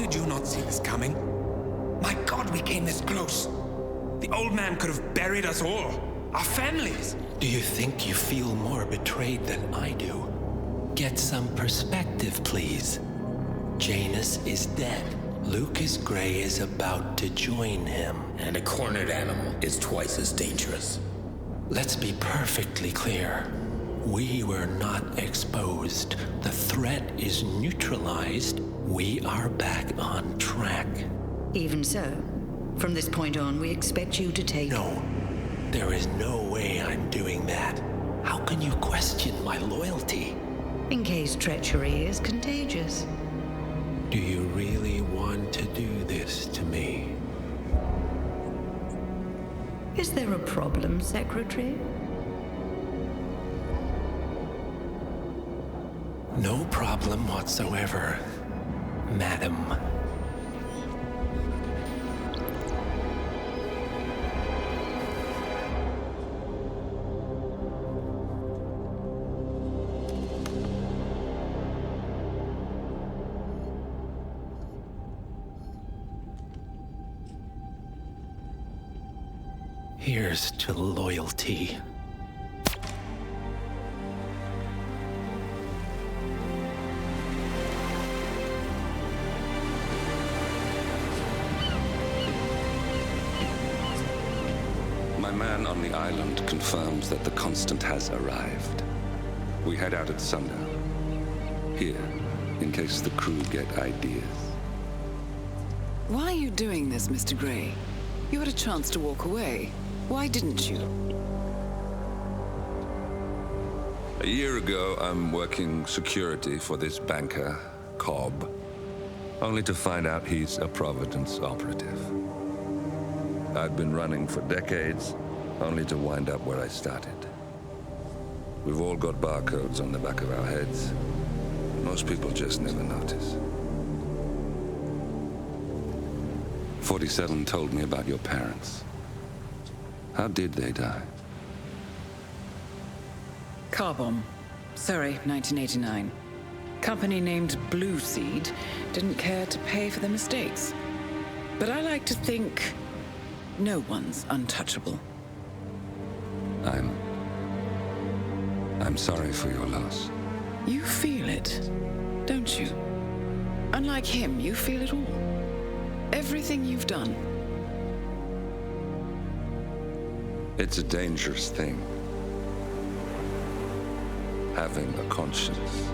did you not see this coming? My God, we came this close. The old man could have buried us all. Our families. Do you think you feel more betrayed than I do? Get some perspective, please. Janus is dead. Lucas Gray is about to join him. And a cornered animal is twice as dangerous. Let's be perfectly clear. We were not exposed. The threat is neutralized. We are back on track. Even so, from this point on, we expect you to take... No, there is no way I'm doing that. How can you question my loyalty? In case treachery is contagious. Do you really want to do this to me? Is there a problem, Secretary? No problem whatsoever, Madam. Here's to loyalty. My man on the island confirms that the Constant has arrived. We head out at sundown. Here, in case the crew get ideas. Why are you doing this, Mr. Gray? You had a chance to walk away. Why didn't you? A year ago, I'm working security for this banker, Cobb, only to find out he's a Providence operative. I'd been running for decades, only to wind up where I started. We've all got barcodes on the back of our heads. Most people just never notice. 47 told me about your parents. How did they die? Car bomb. Surrey, 1989. Company named Blue Seed didn't care to pay for their mistakes. But I like to think no one's untouchable. I'm sorry for your loss. You feel it, don't you? Unlike him, you feel it all. Everything you've done. It's a dangerous thing. Having a conscience.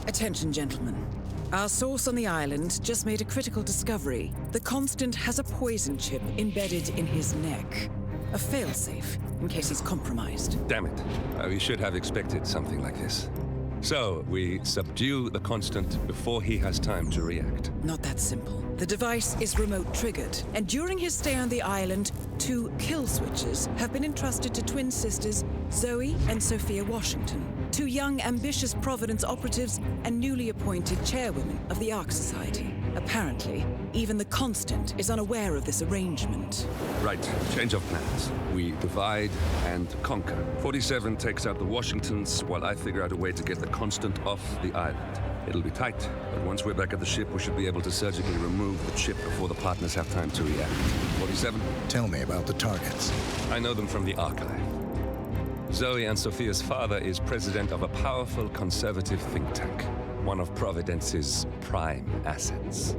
Attention, gentlemen. Our source on the island just made a critical discovery. The Constant has a poison chip embedded in his neck. A failsafe, in case he's compromised. Damn it. We should have expected something like this. So, we subdue the Constant before he has time to react. Not that simple. The device is remote triggered, and during his stay on the island, 2 kill switches have been entrusted to twin sisters Zoe and Sophia Washington, 2 young, ambitious Providence operatives and newly appointed chairwomen of the Ark Society. Apparently, even the Constant is unaware of this arrangement. Right, change of plans. We divide and conquer. 47 takes out the Washingtons, while I figure out a way to get the Constant off the island. It'll be tight, but once we're back at the ship, we should be able to surgically remove the chip before the partners have time to react. 47? Tell me about the targets. I know them from the archive. Zoe and Sophia's father is president of a powerful conservative think tank, one of Providence's prime assets.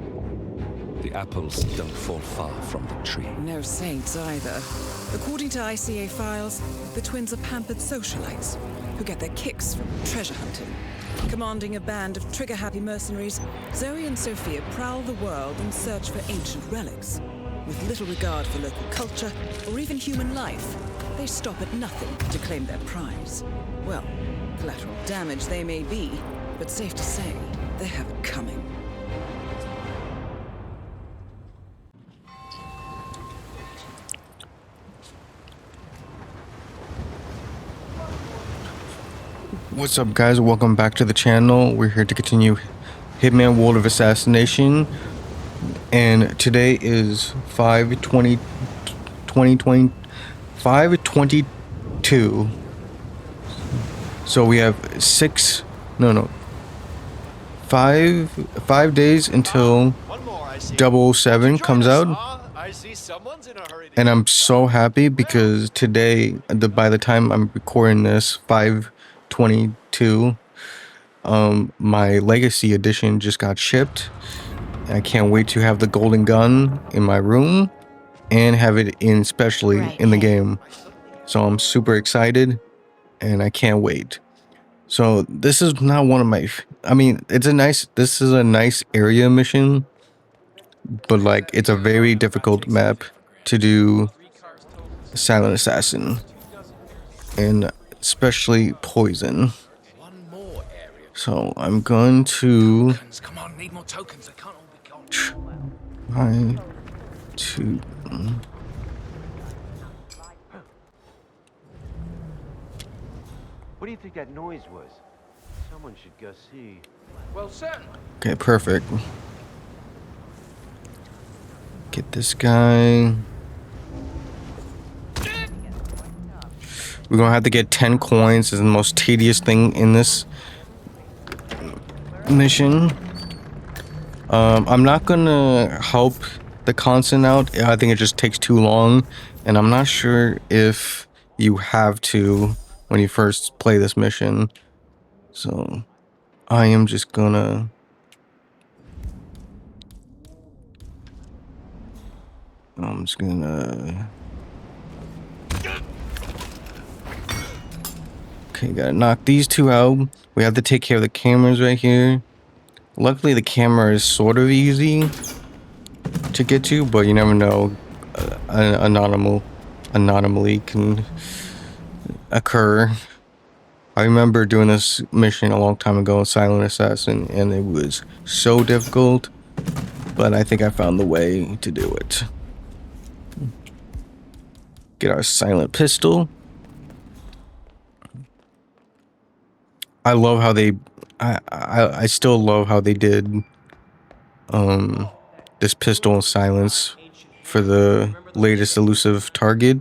The apples don't fall far from the tree. No saints either. According to ICA files, the twins are pampered socialites who get their kicks from treasure hunting. Commanding a band of trigger-happy mercenaries, Zoe and Sophia prowl the world in search for ancient relics. With little regard for local culture or even human life, they stop at nothing to claim their prize. Well, collateral damage they may be, but safe to say, they have it coming. What's up, guys? Welcome back to the channel. We're here to continue Hitman World of Assassination, and today is 5/20/2025, 5:22. So we have 5 days until 007 comes out. And I'm so happy because today, by the time I'm recording this, 5:22, my Legacy Edition just got shipped. I can't wait to have the golden gun in my room and have it in specially in the game. So I'm super excited and I can't wait. So this is not one of my, I mean, this is a nice area mission, but like it's a very difficult map to do Silent Assassin and especially Poison. So I'm going to Come on, need more tokens. They can't all be gone. try to What do you think that noise was? Someone should go see. Well, certainly. okay, perfect. Get this guy. We're gonna have to get 10 coins. Is the most tedious thing in this mission. I'm not gonna help the constant out. I think it just takes too long, and I'm not sure if you have to when you first play this mission. So I am just gonna okay, gotta knock these two out. We have to take care of the cameras right here. Luckily the camera is sort of easy to get to, but you never know. An anomaly can occur. I remember doing this mission a long time ago in Silent Assassin, and it was so difficult, but I think I found the way to do it. Get our silent pistol. I love how they I still love how they did this pistol and silence for the latest elusive target.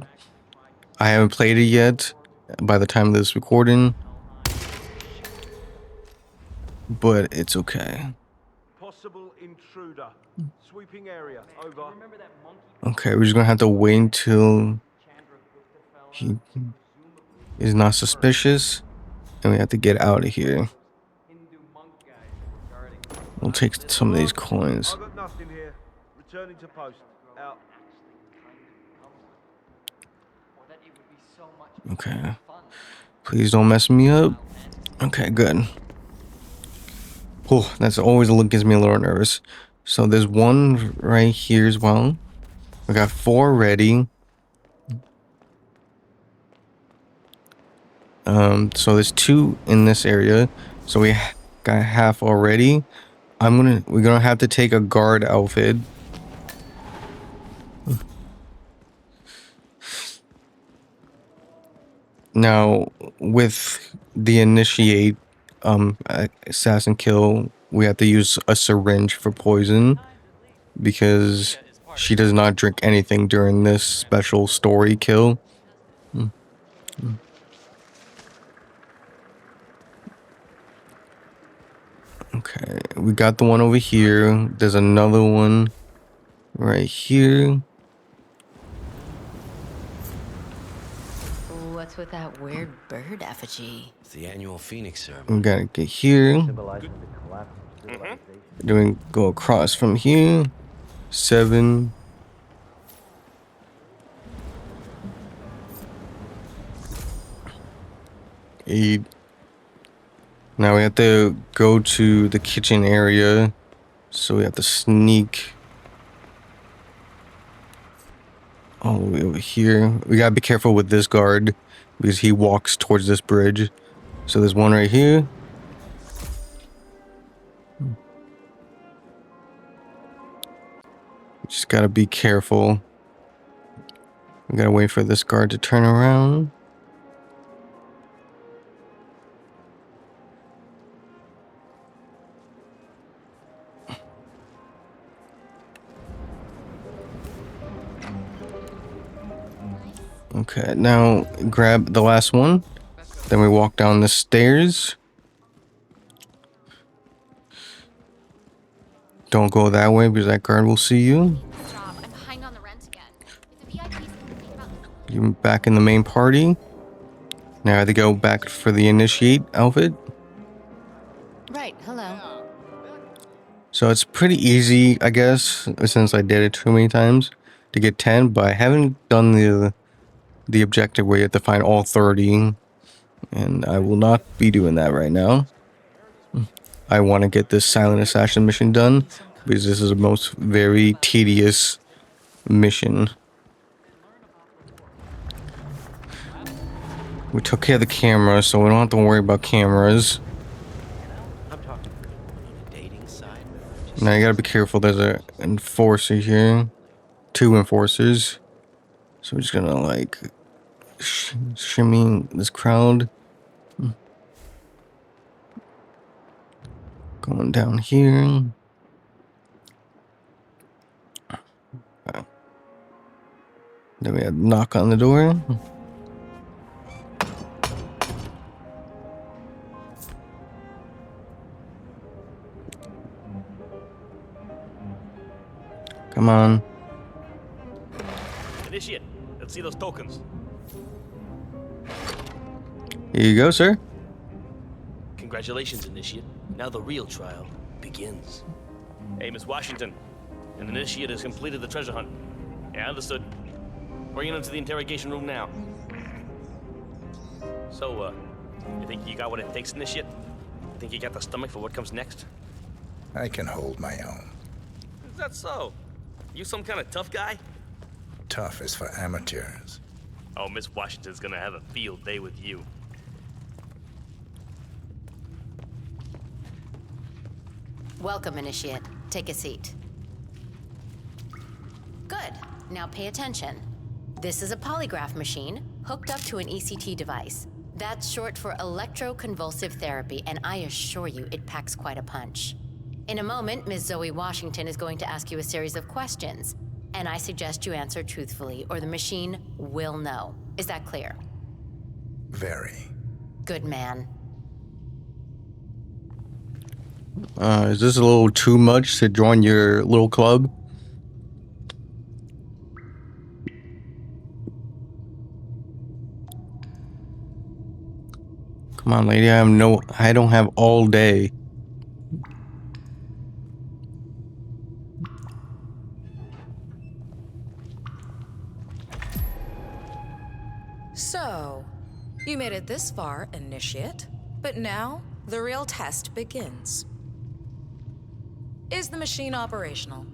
I haven't played it yet by the time of this recording, but it's okay. Possible intruder. Sweeping area. Over. Okay, we're just gonna have to wait until he is not suspicious, and we have to get out of here. We'll take some of these coins. I've got nothing here. Returning to post. Out. Okay. Please don't mess me up. Okay, good. Oh, that's always a look gives me a little nervous. So there's one right here as well. We got 4 ready. So there's 2 in this area. So we got half already. We're gonna have to take a guard outfit. Now, with the initiate assassin kill, we have to use a syringe for poison because she does not drink anything during this special story kill. Okay, we got the one over here. There's another one right here. What's with that weird bird effigy? It's the annual Phoenix ceremony. We gotta get here. Doing go across from here. 7. Eight. Now we have to go to the kitchen area, so we have to sneak all the way over here. We gotta be careful with this guard because he walks towards this bridge. So there's one right here. Just gotta be careful. We gotta wait for this guard to turn around. Okay, now grab the last one. Then we walk down the stairs. Don't go that way because that guard will see you. Stop. I'm behind on the rent again. It's a VIP thing about You're back in the main party. Now I have to go back for the initiate outfit. Right, hello. So it's pretty easy, I guess, since I did it too many times to get 10, but I haven't done the objective where you have to find all 30, and I will not be doing that right now. I want to get this silent assassin mission done because this is the most very tedious mission. We took care of the camera, so we don't have to worry about cameras. I'm talking for anyone on a dating site. Now you gotta be careful. There's an enforcer here, 2 enforcers. So we're just gonna like shimmy this crowd. Going down here. Then we have knock on the door. Come on. Initiate. Let's see those tokens. Here you go, sir. Congratulations, Initiate. Now the real trial begins. Hey, Miss Washington. An Initiate has completed the treasure hunt. Yeah, understood. Bringing him to the interrogation room now. So, you think you got what it takes, Initiate? You think you got the stomach for what comes next? I can hold my own. Is that so? You some kind of tough guy? Tough is for amateurs. Oh, Miss Washington's gonna have a field day with you. Welcome, Initiate. Take a seat. Good. Now pay attention. This is a polygraph machine hooked up to an ECT device. That's short for electroconvulsive therapy, and I assure you it packs quite a punch. In a moment, Ms. Zoe Washington is going to ask you a series of questions, and I suggest you answer truthfully, or the machine will know. Is that clear? Very. Good man. Is this a little too much to join your little club? Come on, lady. I don't have all day. So, you made it this far, Initiate, but now the real test begins. Is the machine operational?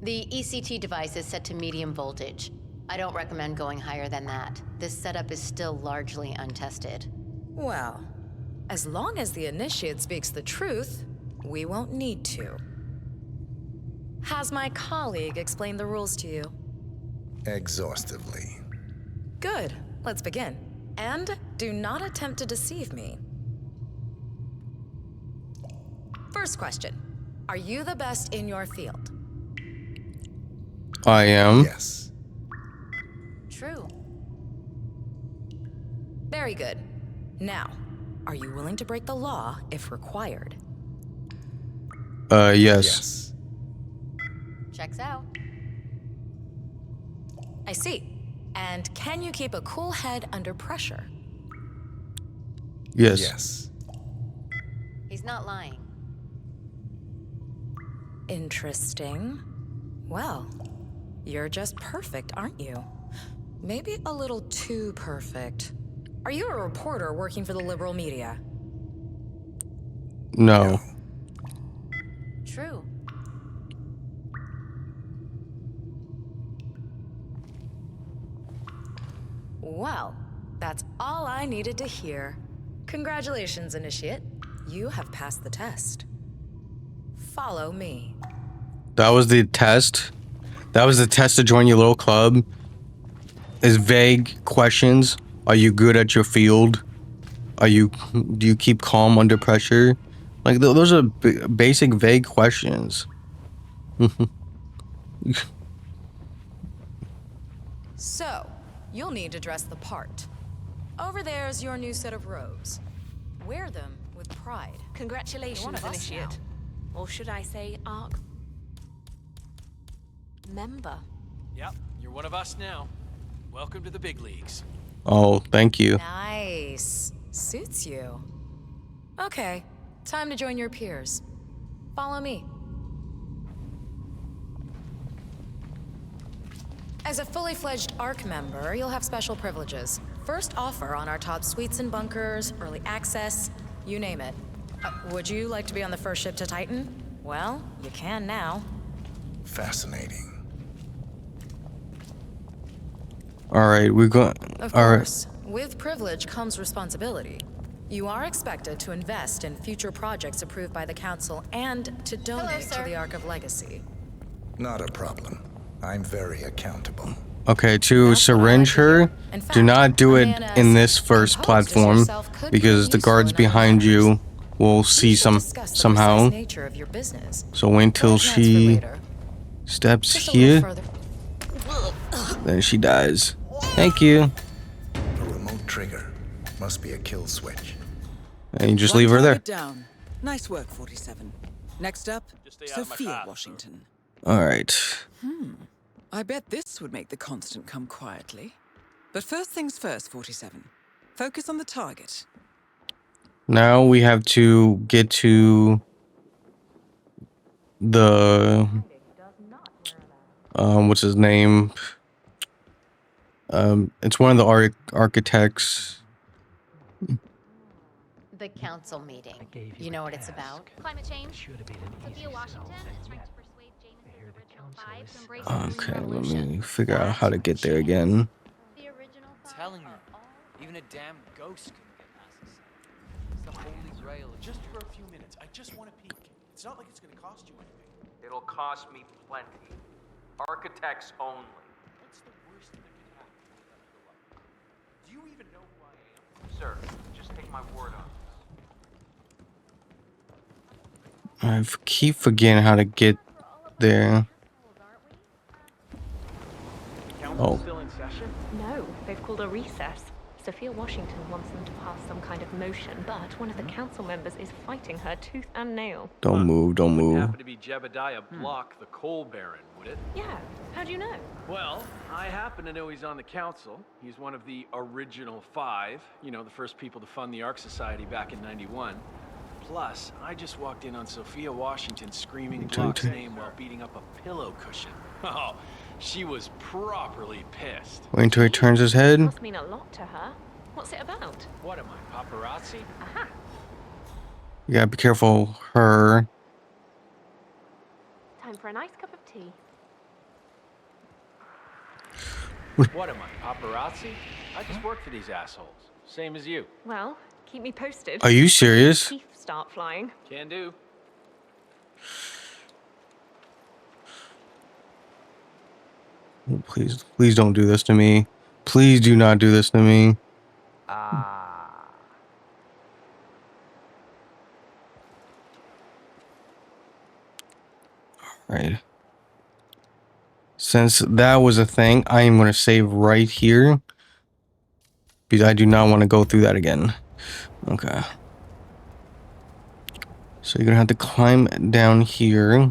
The ECT device is set to medium voltage. I don't recommend going higher than that. This setup is still largely untested. Well, as long as the Initiate speaks the truth, we won't need to. Has my colleague explained the rules to you? Exhaustively. Good. Let's begin. And do not attempt to deceive me. First question. Are you the best in your field? I am. Yes. True. Very good. Now, are you willing to break the law if required? Yes. Yes. Checks out. I see. And can you keep a cool head under pressure? Yes. Yes. He's not lying. Interesting. Well, you're just perfect, aren't you? Maybe a little too perfect. Are you a reporter working for the liberal media? No. True. Well, that's all I needed to hear. Congratulations, Initiate. You have passed the test. Follow me. That was the test. That was the test to join your little club. Is vague questions. Are you good at your field? Do you keep calm under pressure? Like those are basic vague questions. So, you'll need to dress the part. Over there's your new set of robes. Wear them with pride. Congratulations, Initiate. Or should I say, Arc member. Yep, you're one of us now. Welcome to the big leagues. Oh, thank you. Nice. Suits you. Okay, time to join your peers. Follow me. As a fully fledged ARC member, you'll have special privileges. First offer on our top suites and bunkers, early access, you name it. Would you like to be on the first ship to Titan? Well, you can now. Fascinating. All right, we're going. Of All course, with privilege comes responsibility. You are expected to invest in future projects approved by the Council and to donate to the Ark of Legacy. Not a problem. I'm very accountable. Okay, to syringe her, do not do it in this first platform because the guards behind you will see somehow. So wait until she steps here, then she dies. Thank you. A remote trigger. Must be a kill switch. And you just leave her there. Down. Nice work, 47. Next up, Sophia Washington. All right. I bet this would make the Constant come quietly. But first things first, 47. Focus on the target. Now we have to get to the what's his name? It's one of the architects. The council meeting. You know what it's about? Climate change. Sophia Washington is trying to persuade Janus's original five to embrace the Okay, green let revolution. me figure out how to get there again. The original five Telling you, are even a damn ghost couldn't get past this. It's the holy grail. Just for a few minutes. I just want to peek. It's not like it's going to cost you anything. It'll cost me plenty. Architects only. What's the worst that could happen? Do you even know who I am? Sir, just take my word on it. I keep forgetting how to get there. Council still in session? No, they've called a recess. Sophia Washington wants them to pass some kind of motion, but one of the council members is fighting her tooth and nail. Don't move, don't Wouldn't move. happen to be Jebediah Block, the coal baron, would it? Yeah, how do you know? Well, I happen to know he's on the council. He's one of the original five. You know, the first people to fund the Ark Society back in '91. Plus, I just walked in on Sophia Washington screaming Block's name while beating up a pillow cushion. Oh, she was properly pissed. Wait until he turns his head. Must mean a lot to her. What's it about? What am I, paparazzi? Aha. You gotta be careful, her. Time for a nice cup of tea. What am I, paparazzi? I just work for these assholes. Same as you. Well, keep me posted. Are you serious? Teeth start flying. Can do. Oh, please don't do this to me. Please do not do this to me. Right. Since that was a thing, I am going to save right here. Because I do not want to go through that again. Okay. So you're going to have to climb down here.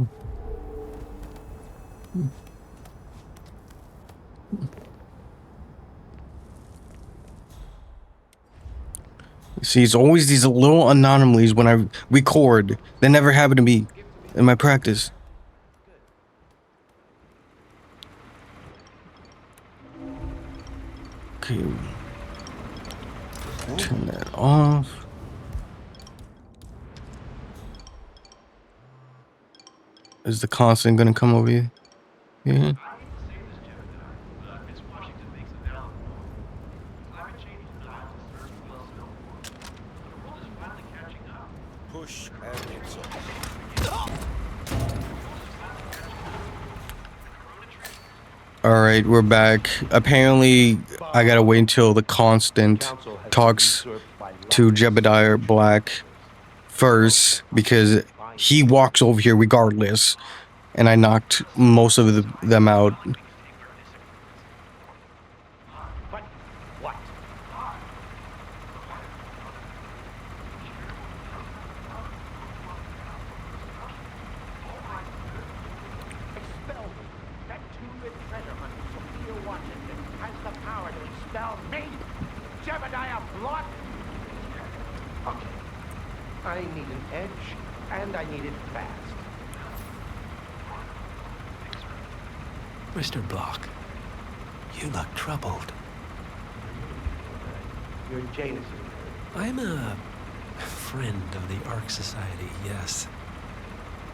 See, it's always these little anomalies when I record that never happen to me in my practice. Okay. Turn that off. Is the constant gonna come over here? Yeah. Push and exhaust. All right, we're back. Apparently, I gotta wait until the constant talks to Jebediah Black first because he walks over here regardless, and I knocked most of them out. I need an edge, and I need it fast. Mr. Block, you look troubled. You're Janus. I'm a friend of the Ark Society, yes.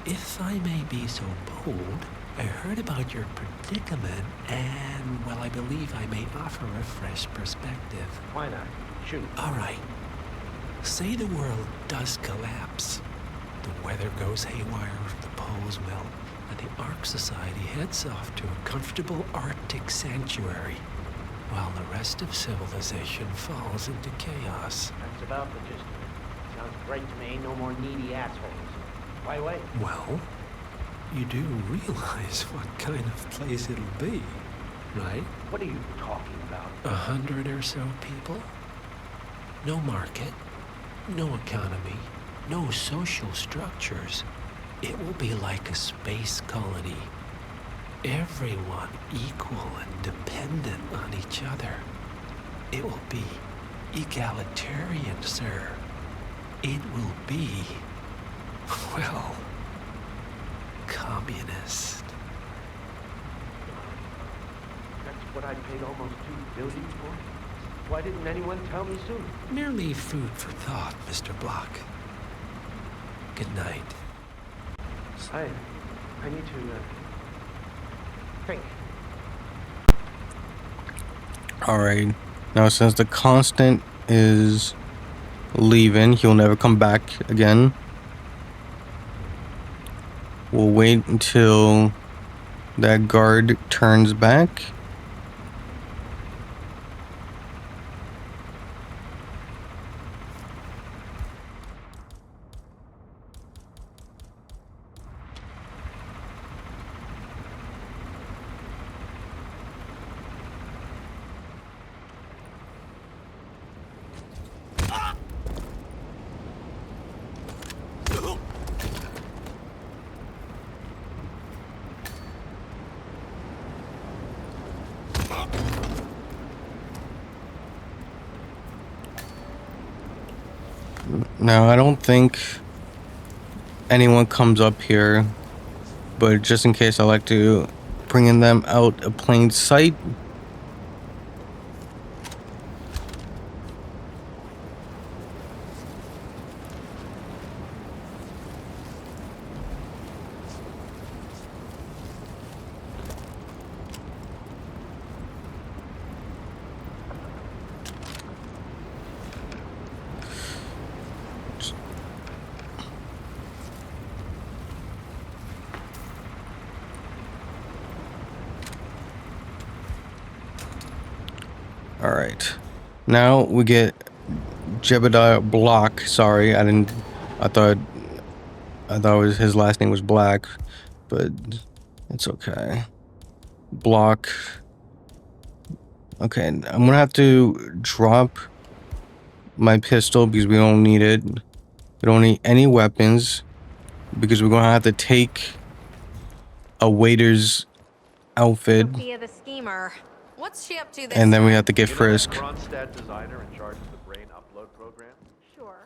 If I may be so bold, I heard about your predicament, and, well, I believe I may offer a fresh perspective. Why not? Shoot. All right. Say the world does collapse. The weather goes haywire, the poles melt, and the Ark Society heads off to a comfortable Arctic sanctuary, while the rest of civilization falls into chaos. That's about the gist of it. Sounds great to me. No more needy assholes. Why wait? Well, you do realize what kind of place it'll be, right? What are you talking about? 100 or so people? No market, no economy, no social structures. It will be like a space colony. Everyone equal and dependent on each other. It will be egalitarian, sir. It will be, well, communist. That's what I paid almost $2 billion for? Why didn't anyone tell me sooner? Merely food for thought, Mr. Block. Good night. I need to, think. Alright. Now, since the Constant is leaving, he'll never come back again. We'll wait until that guard turns back. Now, I don't think anyone comes up here, but just in case, I like to bring them out of plain sight. Alright. Now we get Jebediah Block. Sorry, I thought his last name was Black, but it's okay. Block. Okay, I'm gonna have to drop my pistol because we don't need it. We don't need any weapons because we're gonna have to take a waiter's outfit. Sophia the schemer. What's she up to this And then we time? have to get Frisk. Kronstadt designer in charge of the brain upload program? Sure.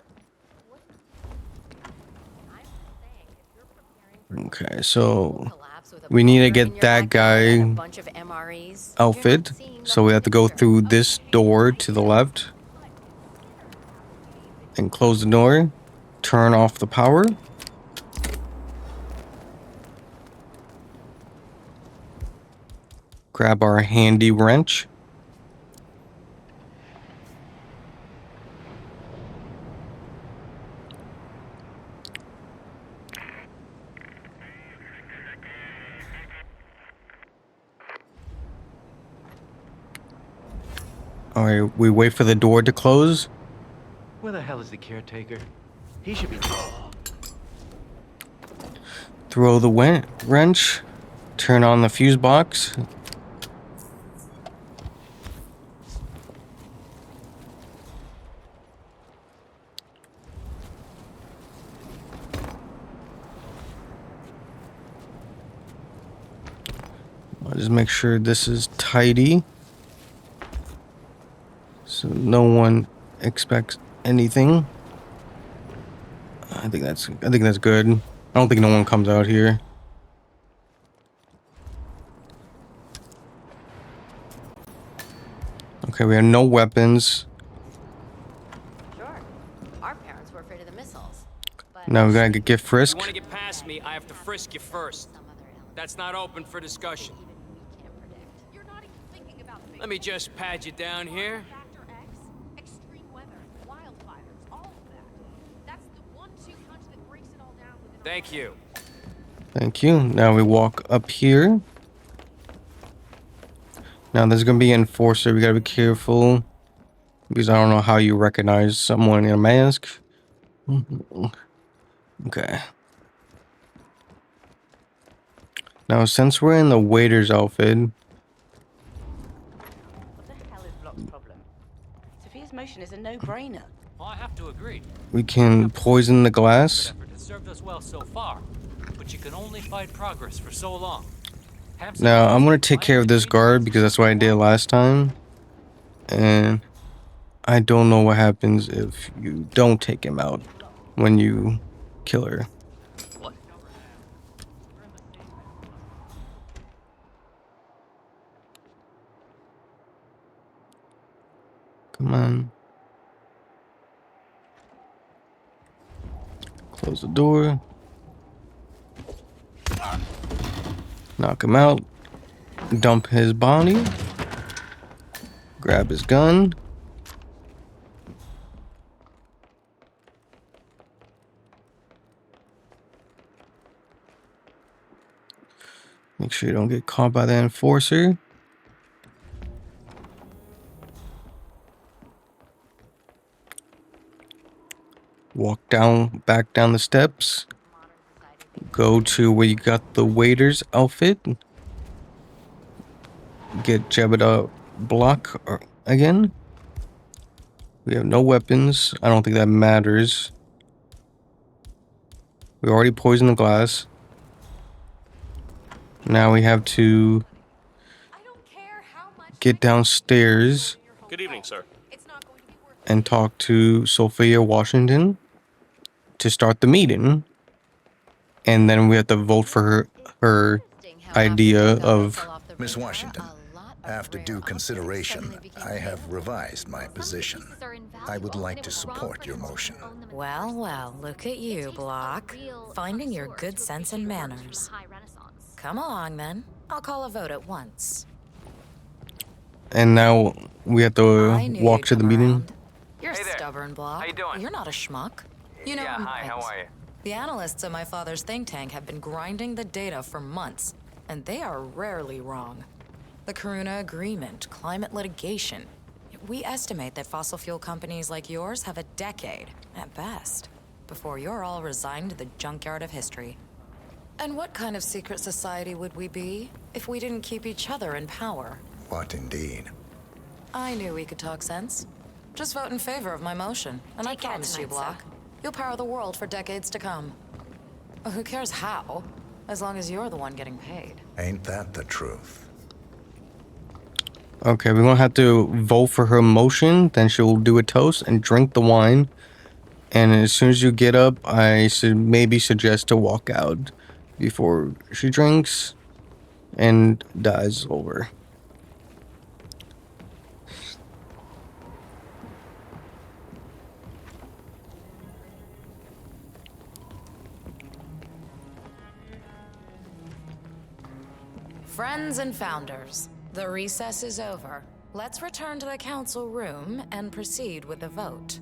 Okay, so we need to get that guy outfit. So we have to go through this door to the left and close the door, turn off the power. Grab our handy wrench. Alright, we wait for the door to close. Where the hell is the caretaker? He should be dead. Throw the wrench. Turn on the fuse box. I'll just make sure this is tidy, so no one expects anything. I think that's good. I don't think no one comes out here. Okay, we have no weapons. Sure. Our parents were afraid of the missiles. Now we gotta get If frisked. you want to get past me, I have to frisk you first. That's not open for discussion. Let me just pad you down here. Thank you. Thank you. Now we walk up here. Now there's gonna be an enforcer. We gotta be careful because I don't know how you recognize someone in a mask. Okay. Now since we're in the waiter's outfit, What the hell is Block's problem? Sophia's motion is a no-brainer. Well, I have to agree. we can poison the glass. Effort has served us well so far, but you can only fight progress for so long. Now I'm gonna take care of this guard because that's what I did last time. And I don't know what happens if you don't take him out when you kill her. Come on. Close the door. Knock him out. Dump his body. Grab his gun. Make sure you don't get caught by the enforcer. Walk back down the steps. Go to where you got the waiter's outfit. Get Jebediah Block again. We have no weapons. I don't think that matters. We already poisoned the glass. Now we have to get downstairs. Good evening, sir. And talk to Sophia Washington to start the meeting. And then we have to vote for her idea of... Miss Washington, after due consideration, I have revised my position. I would like to support your motion. Well, well, look at you, Block. Finding your good sense and manners. Come along, then. I'll call a vote at once. And now we have to walk to the meeting. You're stubborn, Block. How you doing? You're not a schmuck. You know, Yeah, hi, how are you? The analysts at my father's think tank have been grinding the data for months, and they are rarely wrong. The Karuna Agreement, climate litigation. We estimate that fossil fuel companies like yours have a decade, at best, before you're all resigned to the junkyard of history. And what kind of secret society would we be if we didn't keep each other in power? What indeed? I knew we could talk sense. Just vote in favor of my motion, and I promise you, Block, you'll power the world for decades to come. Who cares how, as long as you're the one getting paid. Ain't that the truth? Okay, we're gonna have to vote for her motion. Then she'll do a toast and drink the wine. And as soon as you get up, I should maybe suggest to walk out before she drinks and dies over. Friends and founders, the recess is over. Let's return to the council room and proceed with the vote.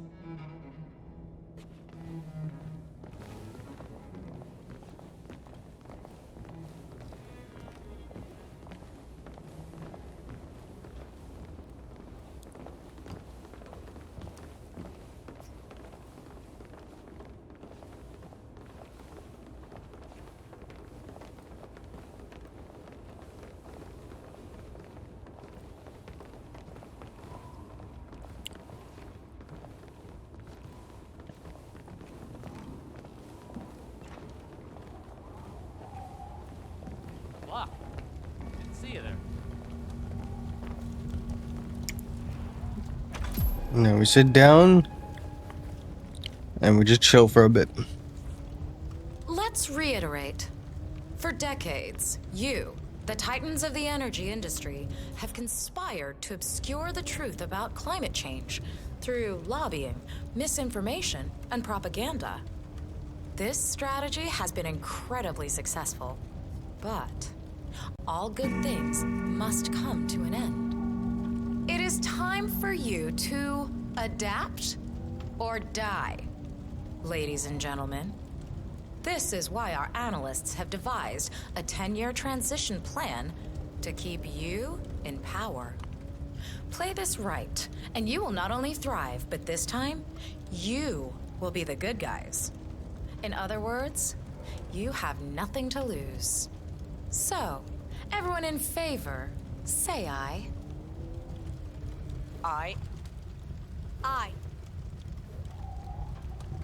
Block. Didn't see you there. Now we sit down and we just chill for a bit. Let's reiterate. For decades, you, the titans of the energy industry, have conspired to obscure the truth about climate change through lobbying, misinformation, and propaganda. This strategy has been incredibly successful, but all good things must come to an end. It is time for you to adapt or die, ladies and gentlemen. This is why our analysts have devised a 10-year transition plan to keep you in power. Play this right, and you will not only thrive, but this time, you will be the good guys. In other words, you have nothing to lose. So, everyone in favor, say aye. Aye. Aye.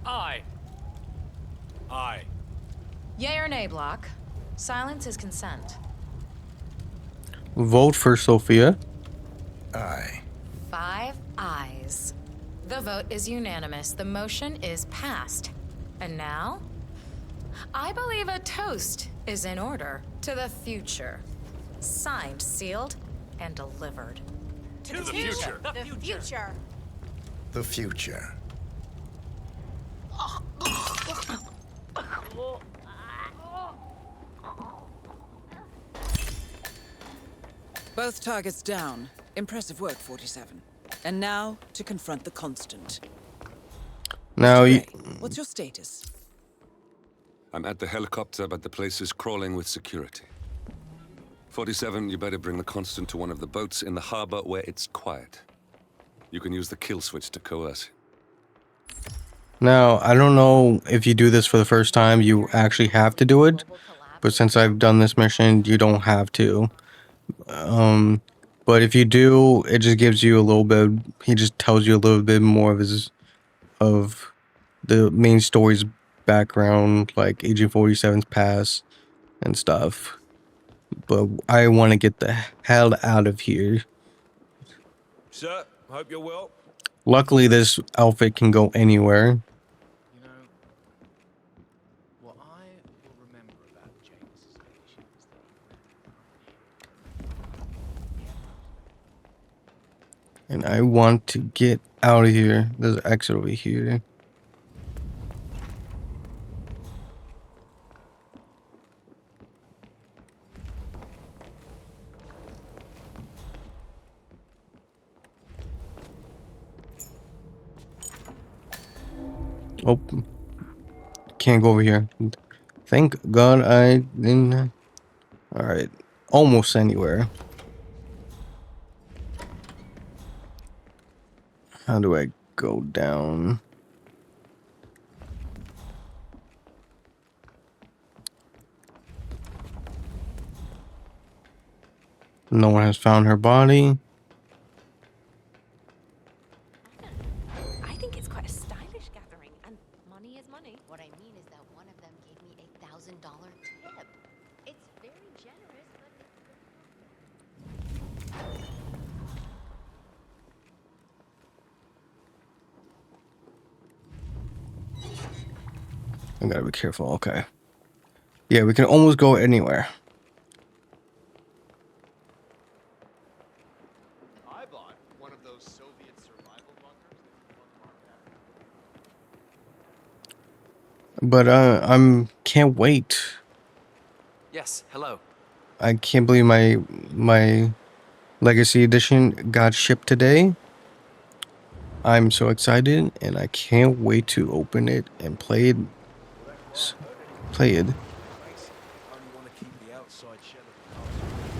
Aye. Aye. Yay or nay, Block? Silence is consent. Vote for Sophia. Aye. 5 ayes. The vote is unanimous. The motion is passed. And now, I believe a toast is in order to the future. Signed, sealed, and delivered. To the future. The future. The future. Both targets down. Impressive work, 47. And now, to confront the Constant. Now, What's your status? I'm at the helicopter, but the place is crawling with security. 47, you better bring the Constant to one of the boats in the harbor where it's quiet. You can use the kill switch to coerce him. Now, I don't know if you do this for the first time, you actually have to do it. But since I've done this mission, you don't have to. But if you do, it just gives you a little bit. He just tells you a little bit more of the main story's background, like Agent 47's past and stuff. But I want to get the hell out of here. Sir, hope you're well. Luckily, this outfit can go anywhere. You know, what I will remember about James' assassination is that And I want to get out of here. There's an exit over here. Oh, can't go over here. Thank God I didn't. All right, almost anywhere. How do I go down? No one has found her body. I think it's quite a stylish gathering, and money is money. What I mean is that one of them gave me a $1,000 tip. It's very generous, I gotta be careful. Okay. Yeah, we can almost go anywhere. I bought one of those Soviet survival bunkers. But can't wait. Yes, hello. I can't believe my Legacy Edition got shipped today. I'm so excited, and I can't wait to open it and play it. Play it. Only want to keep the outside shell of the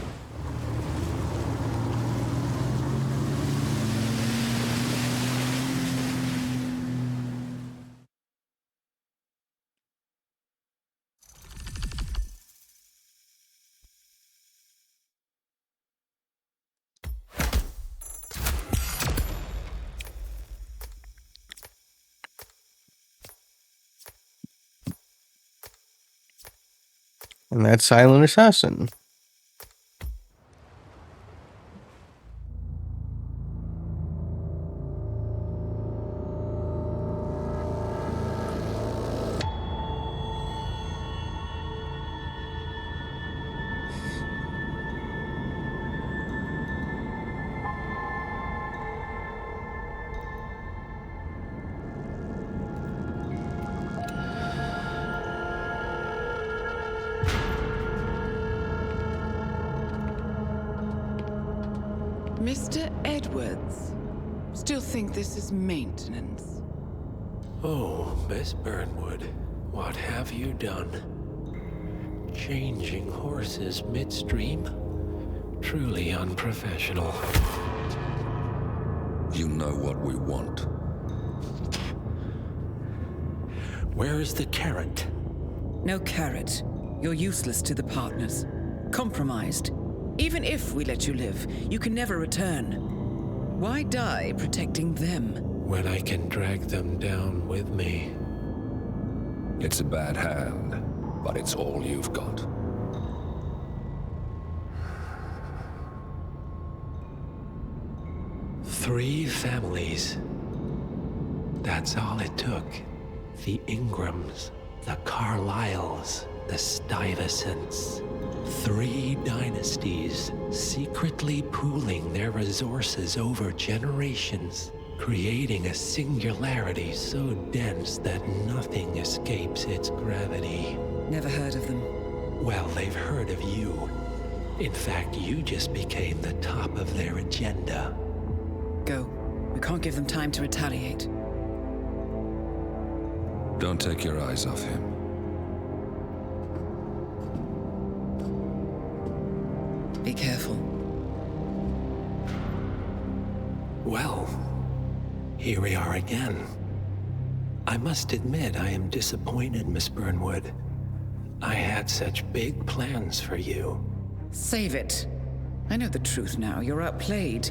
And that's Silent Assassin. Mr. Edwards, still think this is maintenance? Oh, Miss Burnwood, what have you done? Changing horses midstream? Truly unprofessional. You know what we want. Where is the carrot? No carrot. You're useless to the partners. Compromised. Even if we let you live, you can never return. Why die protecting them? When I can drag them down with me. It's a bad hand, but it's all you've got. Three families. That's all it took. The Ingrams, the Carlyles, the Stuyvesants. 3 dynasties secretly pooling their resources over generations, creating a singularity so dense that nothing escapes its gravity. Never heard of them. Well, they've heard of you. In fact, you just became the top of their agenda. Go. We can't give them time to retaliate. Don't take your eyes off him. Be careful. Well, here we are again. I must admit I am disappointed, Miss Burnwood. I had such big plans for you. Save it. I know the truth now. You're outplayed.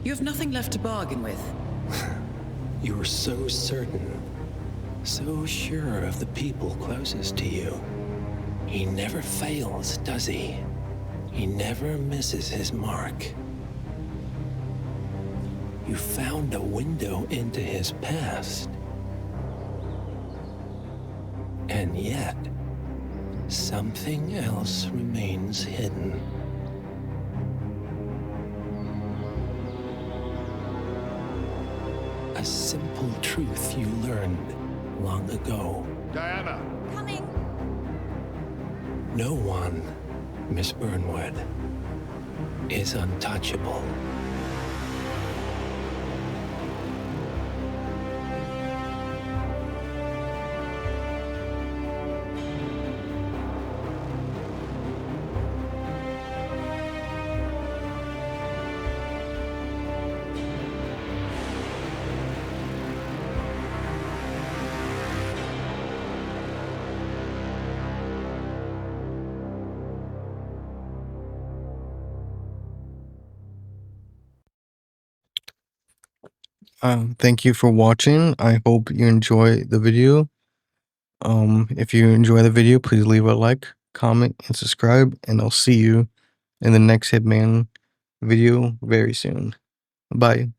You have nothing left to bargain with. You were so certain, so sure of the people closest to you. He never fails, does he? He never misses his mark. You found a window into his past. And yet, something else remains hidden. A simple truth you learned long ago. Diana! Coming! No one, Miss Burnwood, is untouchable. Thank you for watching. I hope you enjoy the video. If you enjoy the video, please leave a like, comment, and subscribe, and I'll see you in the next Hitman video very soon. Bye.